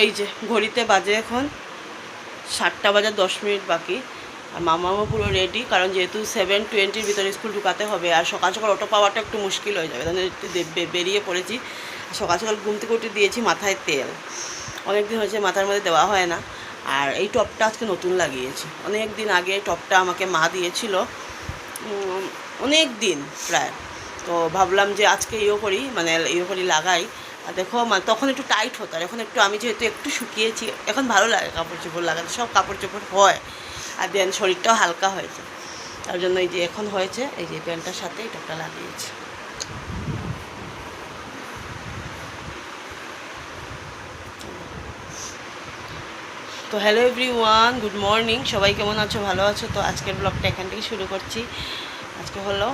এই যে ঘড়িতে বাজে এখন 7টা বাজার 10 মিনিট বাকি। আর মামাও পুরো রেডি, কারণ যেহেতু 7:20 ভিতরে স্কুল ঢুকাতে হবে, আর সকাল সকাল অটো পাওয়াটা একটু মুশকিল হয়ে যাবে, তাহলে একটু বেরিয়ে পড়েছি। সকাল সকাল ঘুম থেকে উঠে দিয়েছি মাথায় তেল, অনেক দিন হয়েছে মাথার মধ্যে দেওয়া হয় না। আর এই টপটা আজকে নতুন লাগিয়েছি, অনেক দিন আগে টপটা আমাকে মা দিয়েছিল, অনেক দিন প্রায়। তো ভাবলাম যে আজকে ইয়ে করি লাগাই। আর দেখো তখন একটু টাইট হতো, আর এখন একটু আমি যেহেতু একটু শুকিয়েছি, এখন ভালো লাগে কাপড় চোপড় লাগাতে, সব কাপড় চোপড় হয়, আর দেন শরীরটাও হালকা হয়েছে। তার জন্য এই যে এখন হয়েছে, এই যে প্যান্টটার সাথে টপটা লাগিয়েছি। তো হ্যালো এভরিওয়ান, গুড মর্নিং, সবাই কেমন আছো, ভালো আছো? তো আজকের ব্লগটা এখান থেকে শুরু করছি। আজকে হলো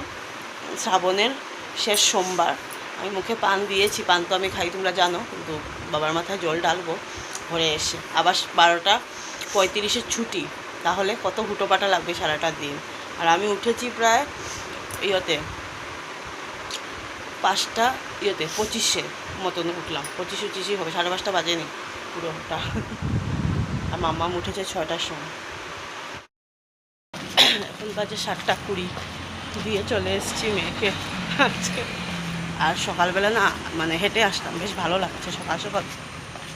শ্রাবণের শেষ সোমবার। আমি মুখে পান দিয়েছি, পান তো আমি খাই তোমরা জানো, কিন্তু বাবার মাথায় জল ডালবো ঘরে এসে। আবার 12:35 ছুটি, তাহলে কত হুটোপাটা লাগবে সারাটা দিন। আর আমি উঠেছি প্রায় 5:25 মতন উঠলাম, 25-25 হবে, 5:30 বাজেনি পুরোটা। আর মাম্মা উঠেছে 6টার সময়, এখন বাজে 7:20, দিয়ে চলে এসেছি মেয়েকে আজকে। আর সকালবেলা না হেঁটে আসলাম, বেশ ভালো লাগছে সকাল সকাল,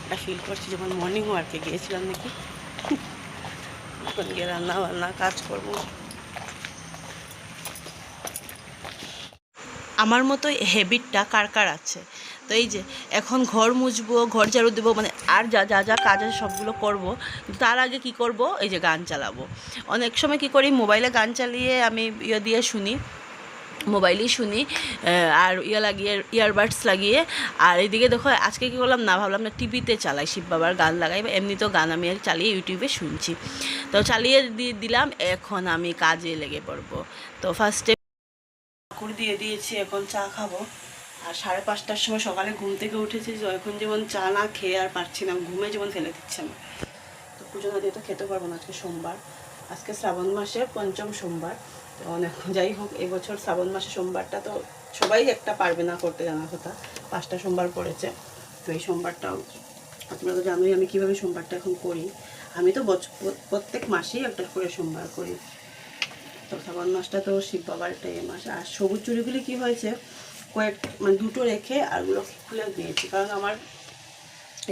এটা ফিল করছি যখন মর্নিং ওয়ার্কে গিয়েছিলাম নাকি। এখন গিয়ে রান্না বান্না কাজ করবো। আমার মতো হ্যাবিটটা কার কার আছে? তো এই যে এখন ঘর মুছবো, ঘর ঝাড়ু দেবো, আর যা যা যা কাজ আছে সবগুলো করবো, কিন্তু তার আগে কি করব, এই যে গান চালাবো। অনেক সময় কি করি, মোবাইলে গান চালিয়ে আমি দিয়ে শুনি, মোবাইলেই শুনি, আর ইয়ারবাডস লাগিয়ে। আর এইদিকে দেখো আজকে কী করলাম না, ভাবলাম না টিভিতে চালাই, শিব বাবার গান লাগাই, বা এমনিতেও গান আমি চালিয়ে ইউটিউবে শুনছি। তো চালিয়ে দিলাম, এখন আমি কাজে লেগে পড়বো। তো ফার্স্টে ঠাকুর দিয়ে দিয়েছি, এখন চা খাবো। আর 5:30টার সময় সকালে ঘুম থেকে উঠেছি, এখন যেমন চা না খেয়ে আর পারছি না, ঘুমে যেমন ফেলে দিচ্ছে না। তো পুজো না দিয়ে তো খেতে পারবো না, আজকে সোমবার, আজকে শ্রাবণ মাসের 5ম সোমবার। তো অনেক যাই হোক, এবছর শ্রাবণ মাসে সোমবারটা তো সবাই একটা পারবে না করতে, জানার কথা, 5টা সোমবার পড়েছে। তো এই সোমবারটাও তোমরা তো জানোই আমি কীভাবে সোমবারটা এখন করি। আমি তো প্রত্যেক মাসেই একটা করে সোমবার করি। তো শ্রাবণ মাসটা তো শিব বাবার একটা মাস। আর সবুজ চুড়িগুলি কী হয়েছে, দুটো রেখে আরগুলো খুলে দিয়েছি, কারণ আমার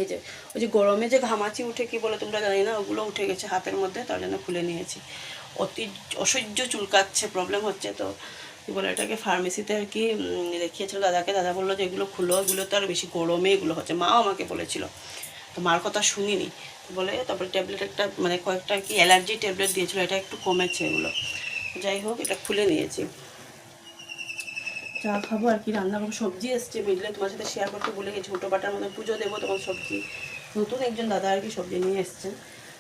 এই যে ওই যে গরমে যে ঘামাচি উঠে, কি বলে তোমরা জানি না, ওগুলো উঠে গেছে হাতের মধ্যে, তার জন্য খুলে নিয়েছি। অসহ্য চুলকাচ্ছে, প্রবলেম হচ্ছে। তো কী বলে এটাকে, ফার্মেসিতে আর কি দেখিয়েছিল দাদাকে, দাদা বললো যে এগুলো খুলো, এগুলো তো আর বেশি গরমে এগুলো হচ্ছে, মাও আমাকে বলেছিল, তো মার কথা শুনিনি বলে, তারপরে ট্যাবলেট একটা কয়েকটা আর কি অ্যালার্জি ট্যাবলেট দিয়েছিলো, এটা একটু কমেছে এগুলো। যাই হোক, এটা খুলে নিয়েছি, চা খাবো আর কি রান্না করবো। সবজি এসছে মিডলে, তোমার সাথে শেয়ার করতে ভুলে গেছি, ছোটো বাটার মধ্যে পুজো দেবো, তখন সবজি নতুন একজন দাদা আর কি সবজি নিয়ে এসছেন।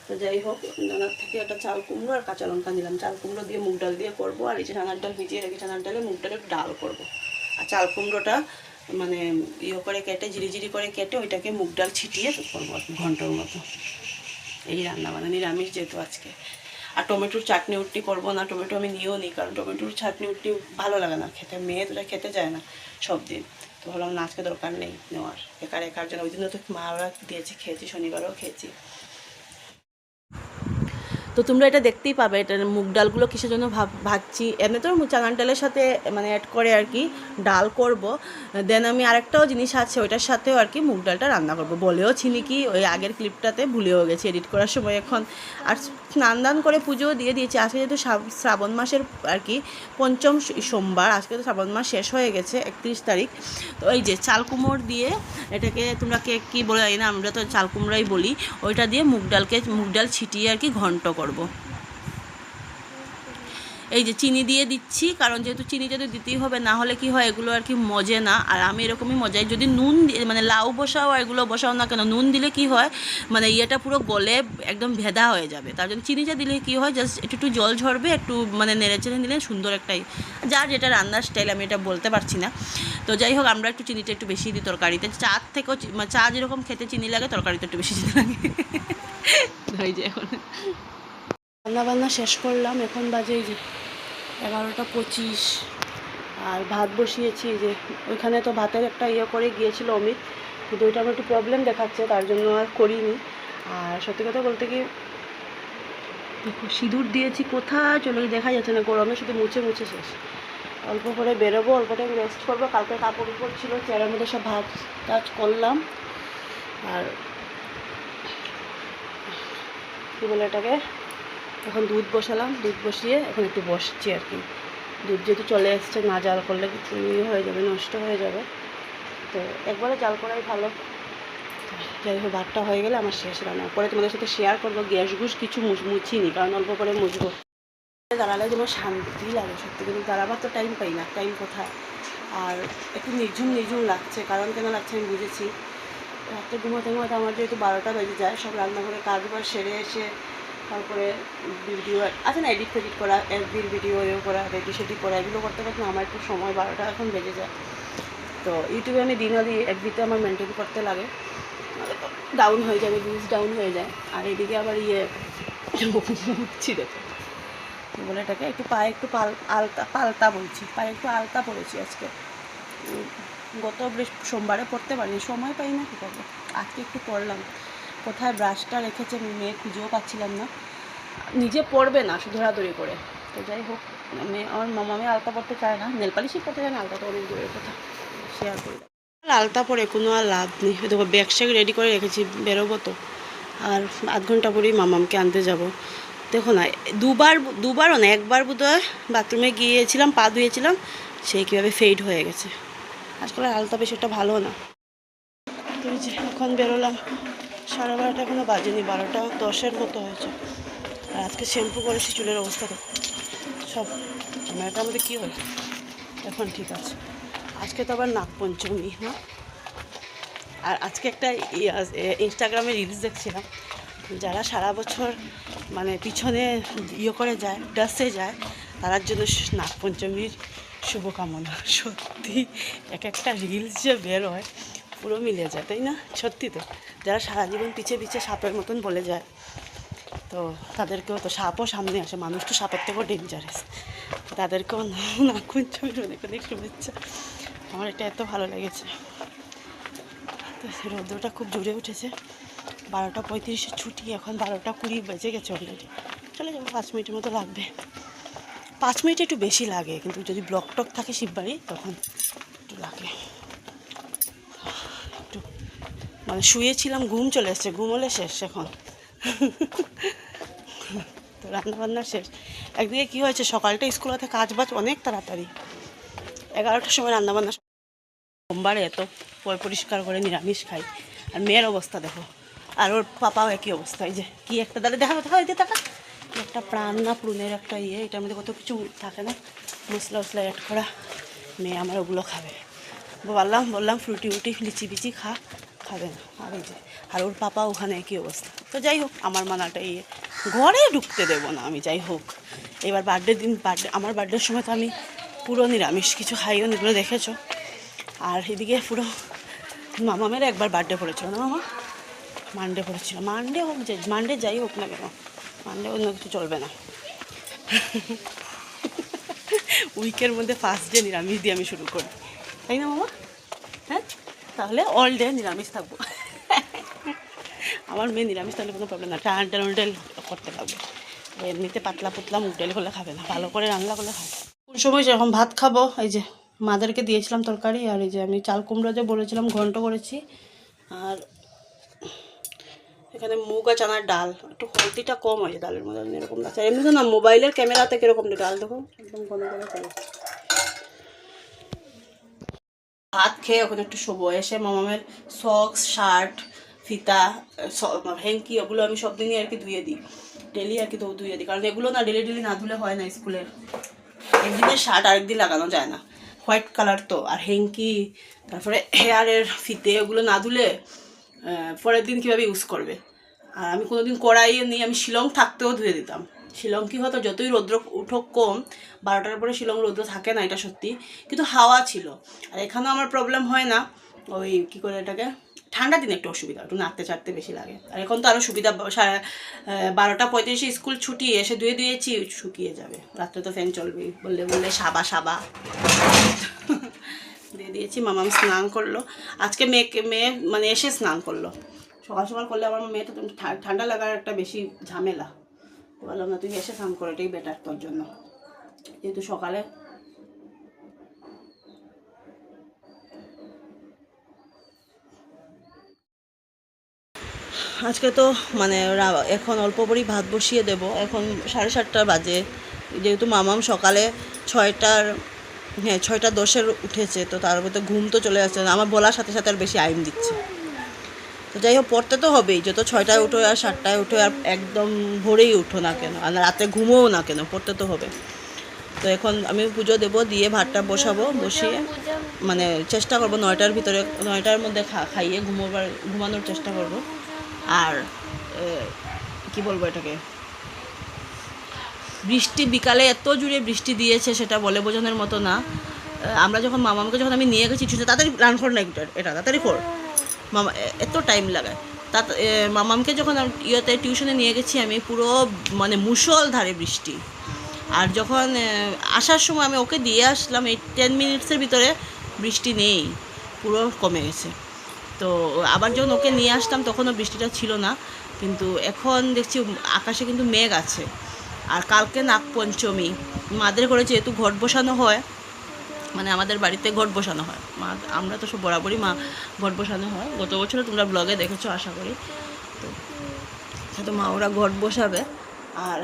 তো যাই হোক, দাদার থেকে একটা চাল কুমড়ো আর কাঁচা লঙ্কা নিলাম, চাল কুমড়ো দিয়ে মুগ ডাল দিয়ে করবো, আর এই যে চানার ডাল ভিজিয়ে রেখে চানার ডালে মুগ ডালের ডাল করবো। আর চাল কুমড়োটা করে কেটে, ঝিরি করে কেটে ওইটাকে মুগ ডাল ছিটিয়ে করবো আর কি ঘন্টার মতো। এই রান্না নিরামিষ যেহেতু আজকে। আর টমেটোর চাটনি উটনি করবো না, টমেটো আমি নিয়েও নিই, কারণ টমেটোর চাটনি উটনি ভালো লাগে না খেতে, মেয়ে তোরা খেতে চায় না সব দিন। তো ভাবলাম না, আজকে দরকার নেই নেওয়ার, একার জন্য। ওই দিনও তো মা ওরা দিয়েছে, খেয়েছি, শনিবারও খেয়েছি। তো তোমরা এটা দেখতেই পাবে, এটা মুগ ডালগুলো কিসের জন্য ভাজছি। এমনি তো চানার ডালের সাথে অ্যাড করে আর কি ডাল করব। দেন আমি আরেকটাও জিনিস আছে, ওইটার সাথেও আর কি মুগ ডালটা রান্না করব, বলেও ছিনি কি ওই আগের ক্লিপটাতে ভুলেও গেছি এডিট করার সময় এখন। আর স্নান করে পুজোও দিয়ে দিয়েছি। আজকে যেহেতু শ্রাবণ মাসের আর কি 5ম সোমবার, আজকে তো শ্রাবণ মাস শেষ হয়ে গেছে, 31 তারিখ। তো এই যে চাল কুমড়ো দিয়ে, এটাকে তোমরা কে কী বলে জানি না, আমরা তো চাল কুমড়াই বলি, ওইটা দিয়ে মুগ ডাল ছিটিয়ে আর কি ঘন্ট করব। এই যে চিনি দিয়ে দিচ্ছি, কারণ যেহেতু চিনি যদি দিতেই হবে, না হলে কি হয় এগুলো আর কি মজে না। আর আমি এরকমই মজাই, যদি নুন লাউ বসাও আর এগুলো বসাও না কেন, নুন দিলে কি হয় ইয়েটা পুরো গলে একদম ভেদা হয়ে যাবে। তার জন্য চিনিটা দিলে কি হয়, জাস্ট একটু জল ঝরবে, একটু নেড়ে চেড়ে দিলে সুন্দর একটাই, যার যেটা রান্নার স্টাইল আমি এটা বলতে পারছি না। তো যাই হোক, আমরা একটু চিনিটা একটু বেশি দিই তরকারিতে, চার থেকেও চা যেরকম খেতে চিনি লাগে, তরকারিতে একটু বেশি চিনি লাগে। হয়ে যায়। এখন রান্নাবান্না শেষ করলাম, এখন বাজে এই যে 11টা 25। আর ভাত বসিয়েছি, যে ওইখানে তো ভাতের একটা করে গিয়েছিল অমিত, কিন্তু ওইটা আমার একটু প্রবলেম দেখাচ্ছে, তার জন্য আর করিনি। আর সত্যি কথা বলতে কি, দেখো সিঁদুর দিয়েছি কোথায় চলে দেখা যাচ্ছে না, গরমে শুধু মুছে মুছে শেষ। অল্প করে বেরোবো, অল্প টাইম রেস্ট করবো। কালকে কাপড় উপর ছিল, চেয়ারের মধ্যে সব ভাত টাজ করলাম। আর কী বলে এটাকে, এখন দুধ বসালাম, দুধ বসিয়ে এখন একটু বসছি আর কি। দুধ যেহেতু চলে এসছে, না জাল করলে ইয়ে হয়ে যাবে, নষ্ট হয়ে যাবে, তো একবারে জাল করাই ভালো। যাই হোক, ভাতটা হয়ে গেলে আমার শেষ রান্না। পরে তোমাদের সাথে শেয়ার করবো। গ্যাস গুস কিছু মুছিনি, কারণ অল্প করে মুছবো। দাঁড়ালে যেন শান্তি লাগে সত্যি, কিন্তু দাঁড়াবার তো টাইম পাই না, টাইম কোথায়। আর একটু নির্ঝুম নির্ঝুম লাগছে, কারণ কেন লাগছে আমি বুঝেছি। রাত্রে ঘুমাতে ঘুমাতে আমার যেহেতু 12টা বেজে যায়, সব রান্নাঘরে কাজবার সেরে এসে তারপরে ভিডিও আছে না, এডিট ফেডিট করা, এফবির ভিডিও করা, রেডি সেডি করা, এগুলো করতে করতে আমার একটু সময় 12টা এখন বেজে যায়। তো ইউটিউবে আমি দিনও দিই, এফবিতে আমার মেনটেন করতে লাগে, ডাউন হয়ে যাবে, ভিউজ ডাউন হয়ে যায়। আর এদিকে আবার উঠছি দেখো বলে এটাকে, একটু পায়ে একটু পালতা বলছি, পায়ে একটু আলতা পড়েছি আজকে। গত সোমবারে পড়তে পারিনি, সময় পাই না, কী করবো, আজকে একটু পড়লাম। কোথায় ব্রাশটা রেখেছে মেয়ে খুঁজেও পাচ্ছিলাম না, নিজে পড়বে না, শুধু ধরাধরি করে। তো যাই হোক, আমার মামামে আলতা পড়তে চায় না, নেলপালিশই পড়তে চায় না, আলতা তো অনেক দূরের কথা, শেয়ার করি। আলতা পরে কোনো আর লাভ নেই। দেখো ব্যাগ শ্যাগ রেডি করে রেখেছি, বেরোবো তো। আর আধ ঘন্টা পরেই মামামকে আনতে যাব। দেখো না, দুবারও না, একবার বোধহয় বাথরুমে গিয়েছিলাম, পা ধুয়েছিলাম, সেই কীভাবে ফেড হয়ে গেছে। আজকাল আলতা বেশ একটা ভালো না। তুই যে এখন বেরোলাম, 12:30 এখনও বাজেনি, 12:10 মতো হয়েছে। আর আজকে শ্যাম্পু করেছি, চুলের অবস্থা তো সব, ক্যামেরাটার মধ্যে কী হয়েছে, এখন ঠিক আছে। আজকে তো আবার নাগপঞ্চমী, হ্যাঁ। আর আজকে একটা ইনস্টাগ্রামে রিলস দেখছিলাম, যারা সারা বছর মানে পিছনে করে যায়, ডাসে যায়, তার জন্য নাগপঞ্চমীর শুভকামনা। সত্যি এক একটা রিলস যে বের হয় পুরো মিলে যায়, তাই না? সত্যি তো, যারা সারা জীবন পিছে পিছে সাপের মতন বলে যায়, তো তাদেরকেও তো সাপও সামনে আসে, মানুষ তো সাপের থেকেও ডেঞ্জারাস, তাদেরকেও নাগপঞ্চমীর অনেক অনেক শুভেচ্ছা। আমার এটা এত ভালো লেগেছে। তো রৌদ্রটা খুব জোরে উঠেছে, 12:35 ছুটি, এখন 12:20 বেজে গেছে অলরেডি। চলে যাবো, 5 মিনিটের মতো লাগবে, 5 মিনিট একটু বেশি লাগে, কিন্তু যদি ব্লক টক থাকে শিববাড়ি তখন একটু লাগে। একটু মানে শুয়েছিলাম, ঘুম চলে এসছে, ঘুম হলে শেষ এখন। তো রান্নাবান্না শেষ। একদিকে কী হয়েছে, সকালটা স্কুল হতে কাজ বাজ অনেক তাড়াতাড়ি, 11টার সময় রান্নাবান্না। সোমবারে এত পরিষ্কার করে নিরামিষ খাই। আর মেয়ের অবস্থা দেখো, আর ওর পাপাও একই অবস্থা। এই যে কী একটা দাঁড়ে দেখা দিতে থাকা, একটা প্রাণ না প্রুনের একটা এটার মধ্যে কত কিছু থাকে না, মশলা টসলা অ্যাড করা। মেয়ে আমার ওগুলো খাবে, বললাম ফ্রুটি উটি লিচি বিচি খাবে না। আর এই যে, আর ওর পাপা ওখানে একই অবস্থা। তো যাই হোক, আমার মানাটা ঘরে ঢুকতে দেবো না আমি। যাই হোক, এবার আমার বার্থডের সময় তো আমি পুরো নিরামিষ, কিছু খাইও নি, এগুলো দেখেছো। আর এদিকে পুরো মামামের একবার বার্থডে পড়েছিল না মামা, মানডে পড়েছিল, মানডে যাই হোক না কেন, মানডে অন্য কিছু চলবে না। উইকের মধ্যে ফার্স্ট ডে নিরামিষ দিয়ে আমি শুরু করি, তাই না মামা? হ্যাঁ, তাহলে অল ডে নিরামিষ থাকবো। আমার মেয়ে নিরামিষ তাহলে কোনো প্রবলেম না, টান করতে লাগবে। এমনিতে পাতলা পুতলা মুগ ডাল করলে খাবে না, ভালো করে রান্না করলে খাবে। কোন সময় সেরকম ভাত খাবো, এই যে মাদেরকে দিয়েছিলাম তরকারি, আর এই যে আমি চাল কুমড়ো যে বলেছিলাম ঘন্ট করেছি, আর এখানে মুগ আর চানার ডাল, একটু হলদিটা কম হয় ডালের মধ্যে, এরকম লাগছে। এমনি তো না, মোবাইলের ক্যামেরাতে কীরকম ডাল দেখো, একদম ঘন ঘন করে। ভাত খেয়ে ওখানে একটু শোবো, এসে মামামের সক্স, শার্ট, ফিতা, হ্যাঙ্কি, ওগুলো আমি সব দিনই আর কি ধুয়ে দিই, ডেলি আর কি ধুয়ে দিই, কারণ এগুলো না ডেলি না ধুলে হয় না। স্কুলের একদিনের শার্ট আরেকদিন লাগানো যায় না, হোয়াইট কালার তো। আর হ্যাঙ্কি, তারপরে হেয়ারের ফিতে, ওগুলো না ধুলে পরের দিন কীভাবে ইউজ করবে। আর আমি কোনোদিন কড়াইয়ে নিয়ে আমি শিলং থাকতেও ধুয়ে দিতাম। শিলং কী হতো, যতই রৌদ্র উঠোক কম, 12টার পরে শিলং রৌদ্র থাকে না, এটা সত্যি, কিন্তু হাওয়া ছিল। আর এখানেও আমার প্রবলেম হয় না, ওই কী করে এটাকে, ঠান্ডা দিনে একটু অসুবিধা, একটু নাড়তে চাড়তে বেশি লাগে। আর এখন তো আরও সুবিধা, 12:35 স্কুল ছুটি, এসে ধুয়ে দিয়েছি, শুকিয়ে যাবে। রাত্রে তো ফ্যান চলবেই, বললে সাবা। দিয়ে দিয়েছি। মামাম স্নান করলো আজকে, মেয়ে মানে এসে স্নান করলো। সকাল সকাল করলে আমার মেয়েটা ঠান্ডা লাগার একটা বেশি ঝামেলা, বললাম না তুই এসে স্নান করে, এটাই বেটার তোর জন্য, যেহেতু সকালে। আজকে তো মানে এখন অল্প করেই ভাত বসিয়ে দেব। এখন 7:30 বাজে, যেহেতু মামাম সকালে 6:10 উঠেছে, তো তার মধ্যে ঘুম তো চলে আসছে, আমার বলার সাথে সাথে আর বেশি আইম দিচ্ছে। তো যাই হোক, পড়তে তো হবেই, যত 6টায় উঠো আর 7টায় উঠো আর একদম ভোরেই উঠো না কেন, আর রাতে ঘুমোও না কেন, পড়তে তো হবে। তো এখন আমি পুজো দেবো, দিয়ে ভাতটা বসাবো, বসিয়ে মানে চেষ্টা করবো 9টার ভিতরে, 9টার মধ্যে খাইয়ে ঘুমানোর চেষ্টা করব। আর কি বলবো এটাকে, বৃষ্টি বিকালে এত জুড়ে বৃষ্টি দিয়েছে সেটা বলে বোঝানোর মতো না। আমরা যখন মামাকে যখন আমি নিয়ে গেছি টিউশনে, তাড়াতাড়ি রান কর না, এটা তাড়াতাড়ি কর, মামা এত টাইম লাগায়। মামামকে যখন টিউশনে নিয়ে গেছি আমি, পুরো মানে মুষলধারে বৃষ্টি। আর যখন আসার সময় আমি ওকে দিয়ে আসলাম, এই 10 মিনিটসের ভিতরে বৃষ্টি নেই, পুরো কমে গেছে। তো আবার যখন ওকে নিয়ে আসলাম তখনও বৃষ্টিটা ছিল না, কিন্তু এখন দেখছি আকাশে কিন্তু মেঘ আছে। আর কালকে নাগপঞ্চমী, মাদের ঘরে যেহেতু ঘট বসানো হয়, মানে আমাদের বাড়িতে ঘট বসানো হয়, আমরা তো সব বরাবরই ঘট বসানো হয়, গত বছরও তোমরা ব্লগে দেখেছো আশা করি। তো মা ওরা ঘট বসাবে, আর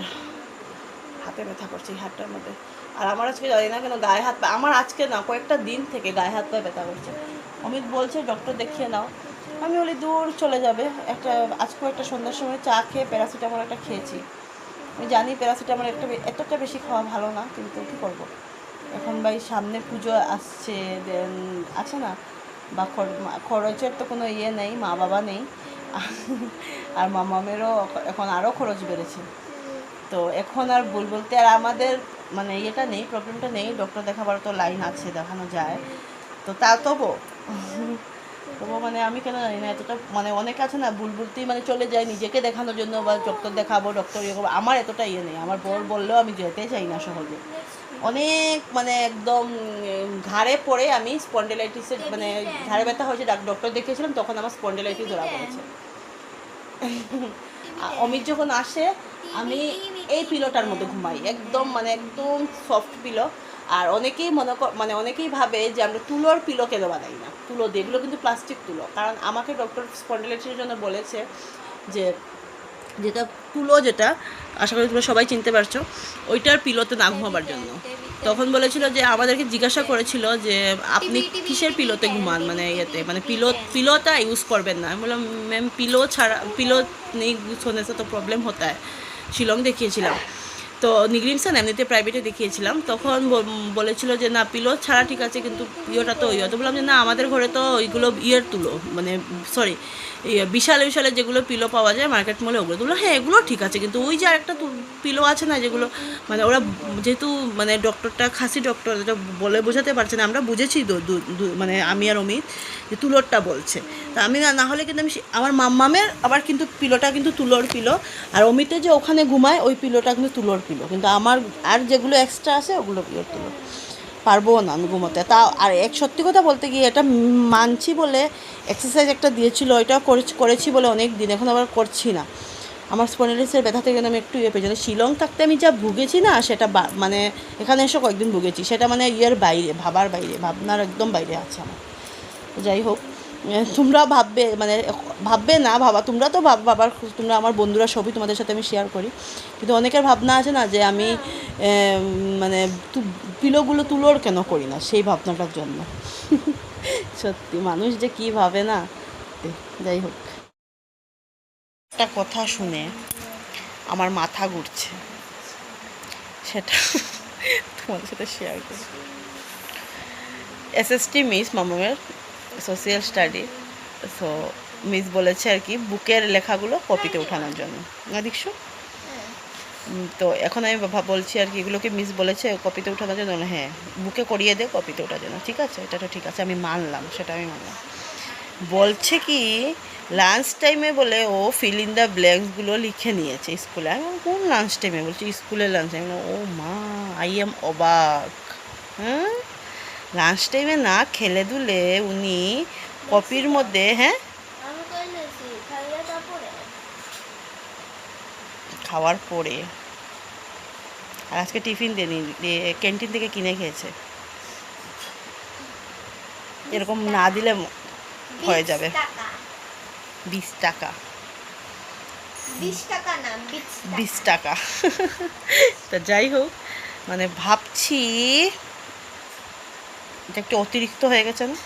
হাতে ব্যথা করছে এই হাতটার মধ্যে। আর আমার আজকে জানি না কেন গায়ে হাত পা, আমার আজকে না কয়েকটা দিন থেকে গায়ে হাত পায়ে ব্যথা করছে। অমিত বলছে ডক্টর দেখিয়ে নাও, আমি বলি দূর চলে যাবে। আজকে একটা সন্ধ্যার সময় চা খেয়ে প্যারাসিটামল একটা খেয়েছি। আমি জানি প্যারাসিটামল এতটা বেশি খাওয়া ভালো না, কিন্তু কী করবো, এখন ভাই সামনে পুজো আসছে, দেন আছে না, বা খরচের তো কোনো ইয়ে নেই, মা বাবা নেই, আর মামামেরও এখন আরও খরচ বেড়েছে। তো এখন আর বলতে আর আমাদের মানে ইয়েটা নেই, প্রবলেমটা নেই, ডক্টর দেখাবার তো লাইন আছে, দেখানো যায়। তো তা তবু মানে আমি কেন জানি না এতটা, মানে অনেকে আছে না বলতেই মানে চলে যায় নিজেকে দেখানোর জন্য, বা ডক্টর দেখাবো, ডক্টর ইয়ে করবো, আমার এতটা ইয়ে নেই। আমার বর বললেও আমি যেতে চাই না সহজে, অনেক মানে একদম ঘাড়ে পড়ে আমি স্পন্ডিলাইটিসের মানে ঘাড়ে ব্যথা হয়েছে, ডক্টর দেখিয়েছিলাম, তখন আমার স্পন্ডিলাইটিস ধরা পড়েছে। অমিত যখন আসে আমি এই পিলোটার মধ্যে ঘুমাই, একদম মানে একদম সফট পিলো। আর অনেকেই মানে অনেকেই ভাবে যে আমরা তুলোর পিলো কেন বানাই না, তুলো দিয়ে, এগুলো কিন্তু প্লাস্টিক তুলো। কারণ আমাকে ডক্টর স্পন্ডিলাইটিসের জন্য বলেছে যে যেটা তুলো, যেটা আশা করি তোমরা সবাই চিনতে পারছো, ওইটার পিলোতে না ঘুমাবার জন্য। তখন বলেছিল যে আমাদেরকে জিজ্ঞাসা করেছিল যে আপনি কিসের পিলোতে ঘুমান, মানে ইয়েতে, মানে পিলোটা ইউজ করবেন না। আমি বললাম ম্যাম পিলো নেই সোনে সে তো প্রবলেম হতা है। শিলং দেখিয়েছিলাম, তো নিগরিম স্যার এমনিতে প্রাইভেটে দেখিয়েছিলাম, তখন বলেছিল যে না পিলো ছাড়া ঠিক আছে, কিন্তু ইয়েটা তো ইয়ে। তো বললাম যে না আমাদের ঘরে তো ওইগুলো ইয়ের তুলো, মানে সরি বিশালে যেগুলো পিলো পাওয়া যায় মার্কেট মলে, ওগুলো তুলো, হ্যাঁ এগুলো ঠিক আছে, কিন্তু ওই যে আরেকটা পিলো আছে না, যেগুলো মানে ওরা যেহেতু মানে ডক্টরটা খাসি ডক্টর, যেটা বলে বোঝাতে পারছে না, আমরা বুঝেছি মানে আমি আর অমিত যে তুলোরটা বলছে। তা আমি না হলে কিন্তু আমি আমার মাম্মামের আবার কিন্তু পিলোটা কিন্তু তুলোর পিলো, আর অমিতে যে ওখানে ঘুমায় ওই পিলোটা কিন্তু তুলোর পিলো, কিন্তু আমার আর যেগুলো এক্সট্রা আছে ওগুলো পিওর তুলো, পারবো না আমি ঘুমোতে। তা আর সত্যি কথা বলতে গিয়ে এটা মানছি বলে এক্সারসাইজ একটা দিয়েছিল, ওইটা করেছি বলে অনেক দিন, এখন আবার করছি না। আমার স্পন্ডিলাইটিসের ব্যথা থেকে আমি একটু ইয়ে পেয়েছি। শিলং থাকতে আমি যা ভুগেছি না, সেটা মানে এখানে এসে কয়েকদিন ভুগেছি, সেটা মানে ইয়ের বাইরে, ভাবার বাইরে, ভাবনার একদম বাইরে আছে আমার। যাই হোক, তোমরা ভাববে না ভাবা, তোমরা তো ভাবার, তোমরা আমার বন্ধুরা সবই, তোমাদের সাথে আমি শেয়ার করি, কিন্তু অনেকের ভাবনা আছে না যে আমি মানে পিলোগুলো তুলোর কেন করি না, সেই ভাবনাটার জন্য। সত্যি মানুষ যে কী ভাবে না। যাই হোক, একটা কথা শুনে আমার মাথা ঘুরছে, সেটা তোমাদের সাথে শেয়ার করি। এসএসটি মিস মামামের সোশিয়াল স্টাডি, সো মিস বলেছে আর কি বুকের লেখাগুলো কপিতে ওঠানোর জন্য, না দেখছো? তো এখন আমি বলছি আর কি, এগুলোকে মিস বলেছে কপিতে ওঠানোর জন্য, হ্যাঁ বুকে করিয়ে দে কপিতে ওঠার জন্য, ঠিক আছে, এটা তো ঠিক আছে, আমি মানলাম, সেটা আমি মানলাম। বলছে কি লাঞ্চ টাইমে বলে ও ফিল ইন দ্য ব্ল্যাঙ্কসগুলো লিখে নিয়েছে স্কুলে। আমি কোন লাঞ্চ টাইমে? বলছি স্কুলের লাঞ্চ টাইমে। ও মা, আই এম অবাক। হ্যাঁ, লাঞ্চ টাইমে না খেলে দুলে উনি কপির মধ্যে, হ্যাঁ খাওয়ার পরে, আর আজকে টিফিন দেনি, ক্যান্টিন থেকে কিনে খেয়েছে। এরকম না দিলে হয়ে যাবে। 20 টাকা, 20 টাকা না 20 টাকা। তা যাই হোক, মানে ভাবছি এটা একটু অতিরিক্ত হয়ে গেছে না।